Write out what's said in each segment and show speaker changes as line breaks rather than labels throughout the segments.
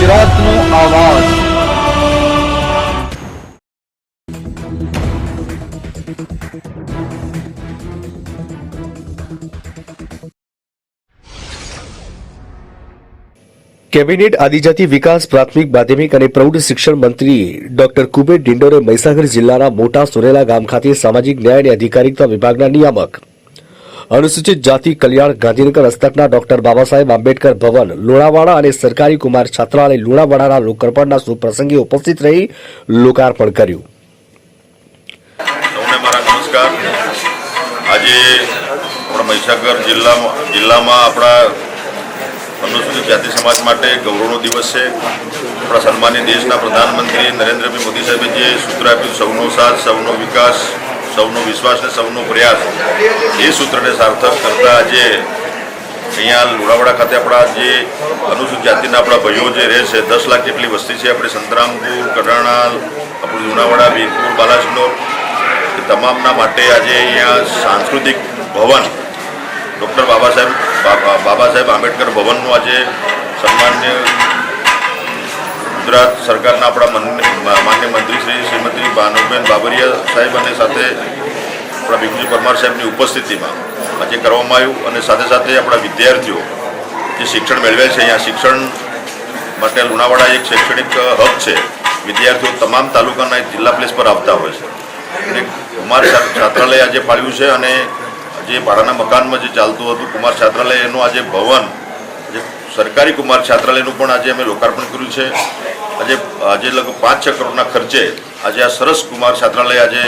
ગુજરાતનો આવાજ।
કેબિનેટ આદિજાતિ વિકાસ પ્રાથમિક માધ્યમિક અને પ્રૌઢ શિક્ષણ મંત્રી ડોક્ટર કુબેર ડિંડોરે મહીસાગર જિલ્લાના મોટા સુરેલા ગામ ખાતે સામાજિક ન્યાય અને અધિકારીતા વિભાગના નિયામક અનુસૂચિત જાતિ કલ્યાણ ગાંધીનગર હસ્તકના ડોક્ટર બાબા સાહેબ આંબેડકર ભવન લુણાવાડા અને સરકારી કુમાર છાત્રાલય લુણાવાડાના લોકાર્પણના શુભપ્રસંગે ઉપસ્થિત રહી લોકાર્પણ કર્યું।
સૌને મારા નમસ્કાર। આજે આપણા મહીસાગર જિલ્લામાં આપણા અનુસૂચિત જાતિ સમાજ માટે ગૌરવનો દિવસ છે। આપણા સન્માનીય દેશના પ્રધાનમંત્રી નરેન્દ્રભાઈ મોદી સાહેબે જે સૂત્ર આપ્યું સૌનો સાથ સૌનો વિકાસ સૌનો વિશ્વાસ અને સૌનો પ્રયાસ, એ સૂત્રને સાર્થક કરતા આજે અહીંયા લુણાવાડા ખાતે આપણા જે અનુસૂચિત જાતિના આપણા ભાઈઓ જે રહે છે 10 લાખ જેટલી વસ્તી છે આપણે સંતરામપુર, કડાણા, આપણું લુણાવાડા, વીરપુર, બાલાસિનોર એ તમામના માટે આજે અહીંયા સાંસ્કૃતિક ભવન ડૉક્ટર બાબા સાહેબ આંબેડકર ભવનનું આજે સન્માન્ય ગુજરાત સરકારના આપણા માન્ય મંત્રી શ્રીમતી ભાનુબેન બાબરિયા સાહેબ અને સાથે આપણા ભીખુજી પરમાર સાહેબની ઉપસ્થિતિમાં આજે કરવામાં આવ્યું અને સાથે સાથે આપણા વિદ્યાર્થીઓ જે શિક્ષણ મેળવે છે અહીંયા શિક્ષણ માટે લુણાવાડા એક શૈક્ષણિક હબ છે। વિદ્યાર્થીઓ તમામ તાલુકાના જિલ્લા પ્લેસ પર આવતા હોય છે અને કુમાર છાત્રાલય આજે ફાળવ્યું છે અને જે ભાડાના મકાનમાં જે ચાલતું હતું કુમાર છાત્રાલય એનું આજે ભવન જે સરકારી કુમાર છાત્રાલયનું પણ આજે અમે લોકાર્પણ કર્યું છે। આજે લગભગ 5-6 કરોડના ખર્ચે આજે આ સરસ કુમાર છાત્રાલય આજે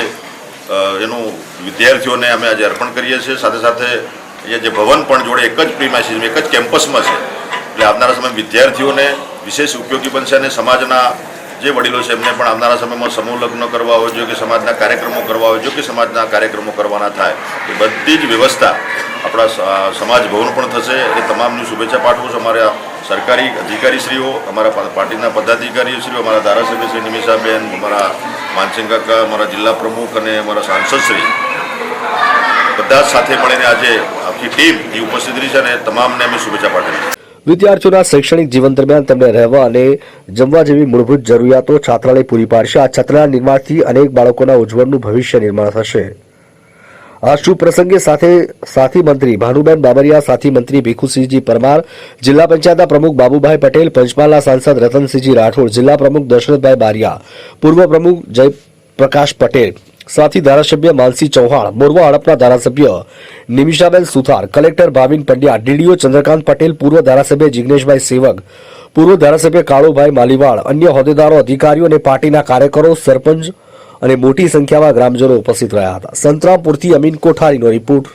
એનું વિદ્યાર્થીઓને અમે આજે અર્પણ કરીએ છીએ। સાથે સાથે અહીંયા જે ભવન પણ જોડે એક જ પ્રીમાઇસીસમાં એક જ કેમ્પસમાં છે એટલે આવનારા સમયમાં વિદ્યાર્થીઓને વિશેષ ઉપયોગી બનશે અને સમાજના જે વડીલો છે એમને પણ આવનારા સમયમાં સમૂહ લગ્ન કરવા હોય જો કે સમાજના કાર્યક્રમો કરવા હોય જો કે સમાજના કાર્યક્રમો કરવાના થાય એ બધી જ વ્યવસ્થા આપણા સમાજ ભવન પણ થશે। એ તમામની શુભેચ્છા પાઠવું છું। અમારા સરકારી અધિકારીશ્રીઓ, અમારા પાર્ટીના પદાધિકારીશ્રીઓ, અમારા ધારાસભ્ય શ્રી નિમિષાબેન, અમારા માનસિંહ કાકા, અમારા જિલ્લા પ્રમુખ અને અમારા સાંસદશ્રી બધા સાથે મળીને આજે આખી ટીમ એ ઉપસ્થિત રહી છે અને તમામને અમે શુભેચ્છા પાઠવી છે।
વિદ્યાર્થીઓના શૈક્ષણિક જીવન દરમિયાન તેમને રહેવા અને જમવા જેવી મૂળભૂત જરૂરિયાતો છાત્રાલય પૂરી પાડશે। આ છાત્રાલય નિર્માણથી અનેક બાળકોના ઉજ્જવળનું ભવિષ્ય નિર્માણ થશે। આ શુભ પ્રસંગે સાથી મંત્રી ભાનુબેન બાબરિયા, સાથી મંત્રી ભીખુસિંહજી પરમાર, જિલ્લા પંચાયતના પ્રમુખ બાબુભાઈ પટેલ, પંચમહાલના સાંસદ રતનસિંહજી રાઠોડ, જિલ્લા પ્રમુખ દશરથભાઈ બારિયા, પૂર્વ પ્રમુખ જયપ્રકાશ પટેલ, સાથી ધારાસભ્ય માનસી ચૌહાણ, મોરવા હડપના ધારાસભ્ય નિમિષાબેન સુથાર, કલેક્ટર ભાવિન પંડ્યા, ડીડીઓ ચંદ્રકાંત પટેલ, પૂર્વ ધારાસભ્ય જિગ્નેશભાઈ સેવક, પૂર્વ ધારાસભ્ય કાળુભાઈ માલીવાડ, અન્ય હોદ્દેદારો, અધિકારીઓ અને પાર્ટીના કાર્યકરો, સરપંચ અને મોટી સંખ્યામાં ગ્રામજનો ઉપસ્થિત રહ્યા હતા। સંતરામપુરથી અમીન કોઠારીનો રિપોર્ટ।